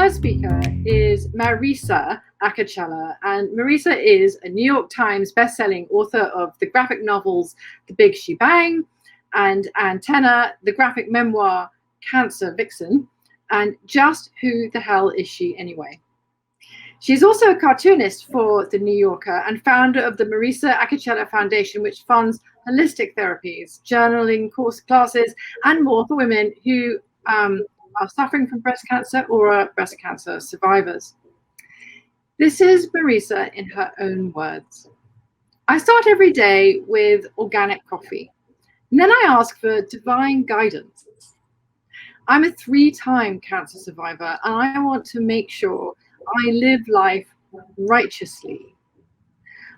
third speaker is Marisa Acocella, and Marisa is a New York Times bestselling author of the graphic novels The Big Shebang and Antenna, the graphic memoir Cancer Vixen, and Just Who the Hell Is She Anyway? She's also a cartoonist for The New Yorker and founder of the Marisa Acocella Foundation, which funds holistic therapies, journaling classes, and more for women who are suffering from breast cancer or are breast cancer survivors. This is Marisa in her own words. I start every day with organic coffee, and then I ask for divine guidance. I'm a 3-time cancer survivor, and I want to make sure I live life righteously.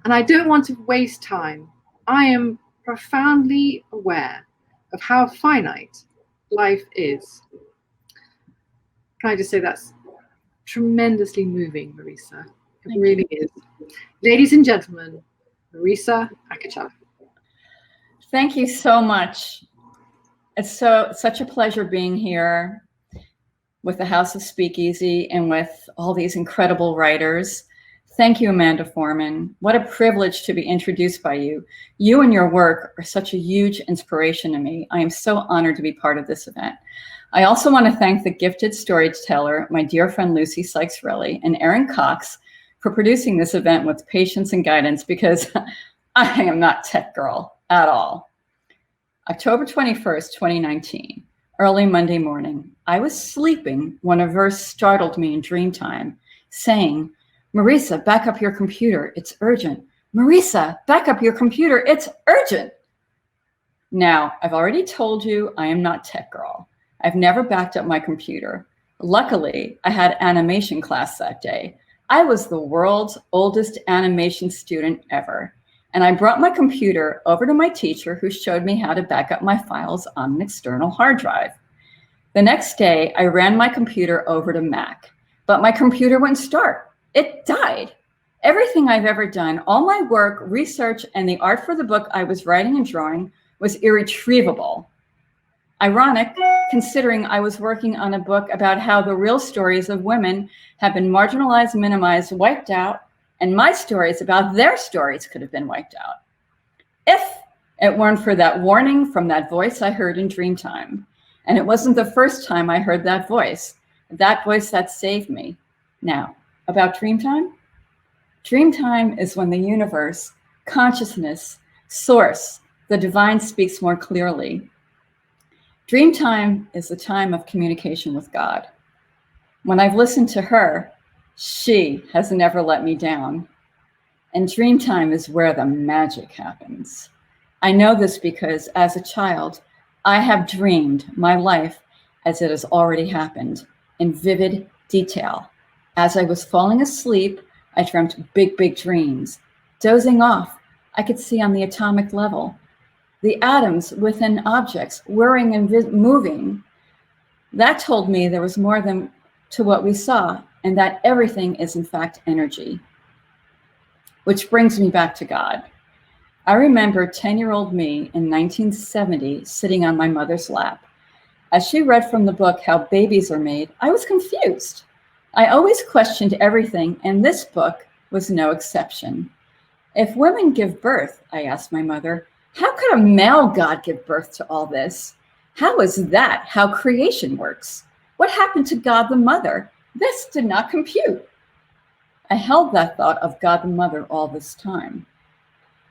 And I don't want to waste time. I am profoundly aware of how finite life is. Can I just say that's tremendously moving, Marisa? It really is. Ladies and gentlemen, Marisa Acocella. Thank you so much. It's such a pleasure being here with the House of Speakeasy and with all these incredible writers. Thank you, Amanda Foreman. What a privilege to be introduced by you. You and your work are such a huge inspiration to me. I am so honored to be part of this event. I also want to thank the gifted storyteller, my dear friend Lucy Sykes-Relly, and Erin Cox for producing this event with patience and guidance, because I am not tech girl at all. October 21st, 2019. Early Monday morning, I was sleeping when a verse startled me in dream time, saying, "Marisa, back up your computer, it's urgent. Marisa, back up your computer, it's urgent." Now, I've already told you I am not tech girl. I've never backed up my computer. Luckily, I had animation class that day. I was the world's oldest animation student ever. And I brought my computer over to my teacher, who showed me how to back up my files on an external hard drive. The next day, I ran my computer over to Mac, but my computer wouldn't start. It died. Everything I've ever done, all my work, research, and the art for the book I was writing and drawing was irretrievable. Ironic, considering I was working on a book about how the real stories of women have been marginalized, minimized, wiped out, and my stories about their stories could have been wiped out. If it weren't for that warning from that voice I heard in Dreamtime. And it wasn't the first time I heard that voice that saved me. Now, about Dreamtime? Dreamtime is when the universe, consciousness, source, the divine speaks more clearly. Dreamtime is the time of communication with God. When I've listened to her, she has never let me down. And Dreamtime is where the magic happens. I know this because as a child, I have dreamed my life as it has already happened in vivid detail. As I was falling asleep, I dreamt big, big dreams. Dozing off, I could see on the atomic level the atoms within objects whirring and moving. That told me there was more than to what we saw, and that everything is in fact energy. Which brings me back to God. I remember 10-year-old me in 1970 sitting on my mother's lap. As she read from the book How Babies Are Made, I was confused. I always questioned everything, and this book was no exception. If women give birth, I asked my mother, how could a male God give birth to all this? How is that how creation works? What happened to God the Mother? This did not compute. I held that thought of God the Mother all this time.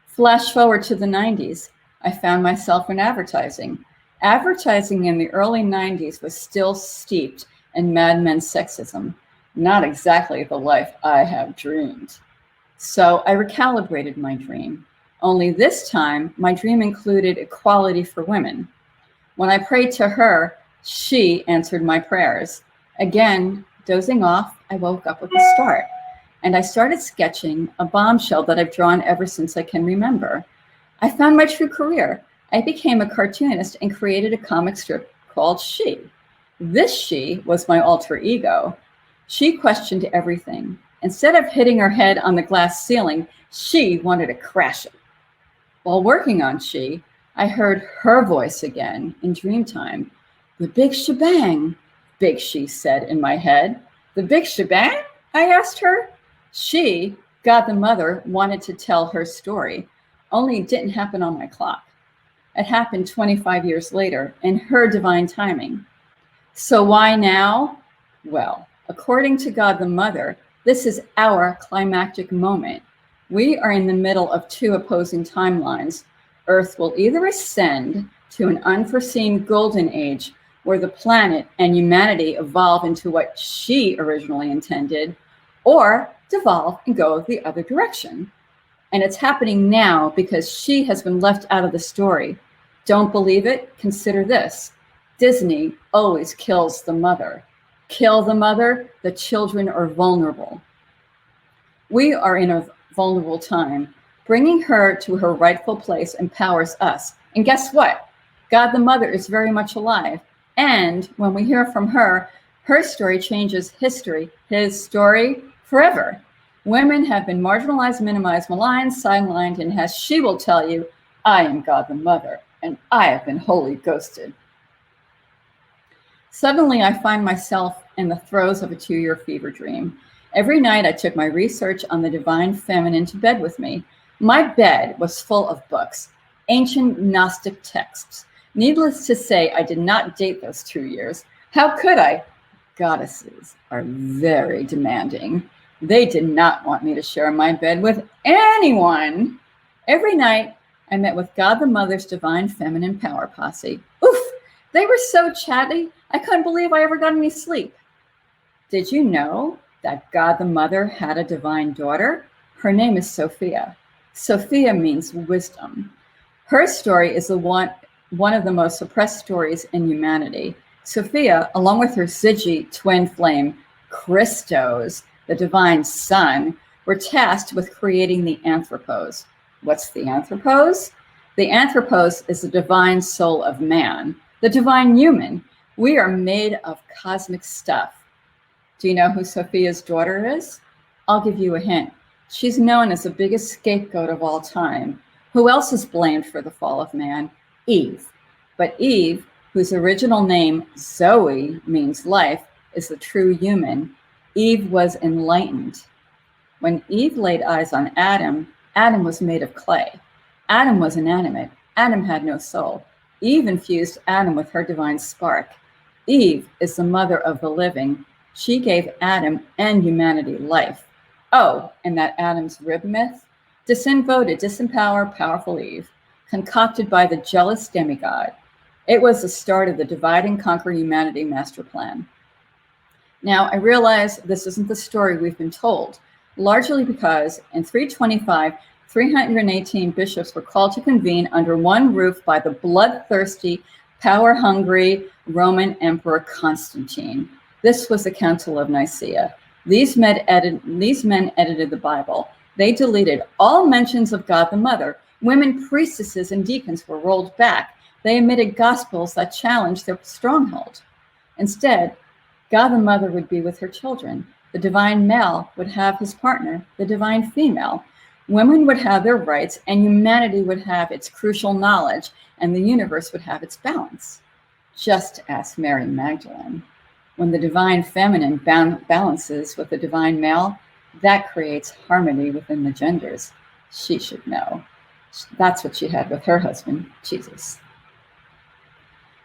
Flash forward to the 90s, I found myself in advertising. Advertising in the early 90s was still steeped in Mad Men sexism, not exactly the life I have dreamed. So I recalibrated my dream. Only this time, my dream included equality for women. When I prayed to her, she answered my prayers. Again, dozing off, I woke up with a start. And I started sketching a bombshell that I've drawn ever since I can remember. I found my true career. I became a cartoonist and created a comic strip called She. This She was my alter ego. She questioned everything. Instead of hitting her head on the glass ceiling, she wanted to crash it. While working on She, I heard her voice again in Dreamtime. The big shebang, Big She said in my head. The big shebang? I asked her. She, God the Mother, wanted to tell her story, only it didn't happen on my clock. It happened 25 years later in her divine timing. So why now? Well, according to God the Mother, this is our climactic moment. We are in the middle of two opposing timelines. Earth will either ascend to an unforeseen golden age where the planet and humanity evolve into what she originally intended, or devolve and go the other direction. And it's happening now because she has been left out of the story. Don't believe it? Consider this. Disney always kills the mother. Kill the mother, the children are vulnerable. We are in a vulnerable time. Bringing her to her rightful place empowers us. And guess what? God the Mother is very much alive. And when we hear from her, her story changes history, his story forever. Women have been marginalized, minimized, maligned, sidelined, and as she will tell you, I am God the Mother, and I have been wholly ghosted. Suddenly, I find myself in the throes of a 2-year fever dream. Every night, I took my research on the divine feminine to bed with me. My bed was full of books, ancient Gnostic texts. Needless to say, I did not date those 2 years. How could I? Goddesses are very demanding. They did not want me to share my bed with anyone. Every night, I met with God the Mother's divine feminine power posse. Oof, they were so chatty, I couldn't believe I ever got any sleep. Did you know that God the Mother had a divine daughter? Her name is Sophia. Sophia means wisdom. Her story is one of the most suppressed stories in humanity. Sophia, along with her Ziggy twin flame, Christos, the divine son, were tasked with creating the Anthropos. What's the Anthropos? The Anthropos is the divine soul of man, the divine human. We are made of cosmic stuff. Do you know who Sophia's daughter is? I'll give you a hint. She's known as the biggest scapegoat of all time. Who else is blamed for the fall of man? Eve. But Eve, whose original name, Zoe, means life, is the true human. Eve was enlightened. When Eve laid eyes on Adam, Adam was made of clay. Adam was inanimate. Adam had no soul. Eve infused Adam with her divine spark. Eve is the mother of the living. She gave Adam and humanity life. Oh, and that Adam's rib myth? Disinvoted, disempowered, powerful Eve, concocted by the jealous demigod. It was the start of the divide and conquer humanity master plan. Now, I realize this isn't the story we've been told, largely because in 325, 318 bishops were called to convene under one roof by the bloodthirsty, power-hungry Roman Emperor Constantine. This was the Council of Nicaea. These men edited the Bible. They deleted all mentions of God the Mother. Women priestesses and deacons were rolled back. They omitted gospels that challenged their stronghold. Instead, God the Mother would be with her children. The divine male would have his partner, the divine female. Women would have their rights, and humanity would have its crucial knowledge, and the universe would have its balance. Just ask Mary Magdalene. When the divine feminine balances with the divine male, that creates harmony within the genders. She should know. That's what she had with her husband, Jesus.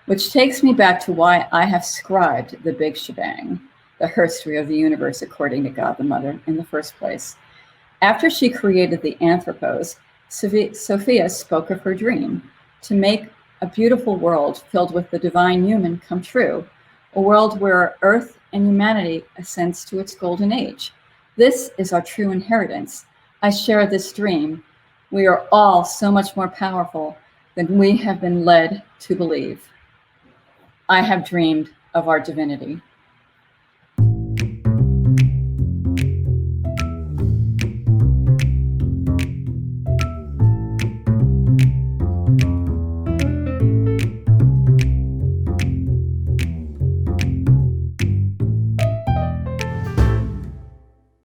Which takes me back to why I have scribed the big shebang, the history of the universe according to God the Mother in the first place. After she created the Anthropos, Sophia spoke of her dream to make a beautiful world filled with the divine human come true, a world where Earth and humanity ascends to its golden age. This is our true inheritance. I share this dream. We are all so much more powerful than we have been led to believe. I have dreamed of our divinity.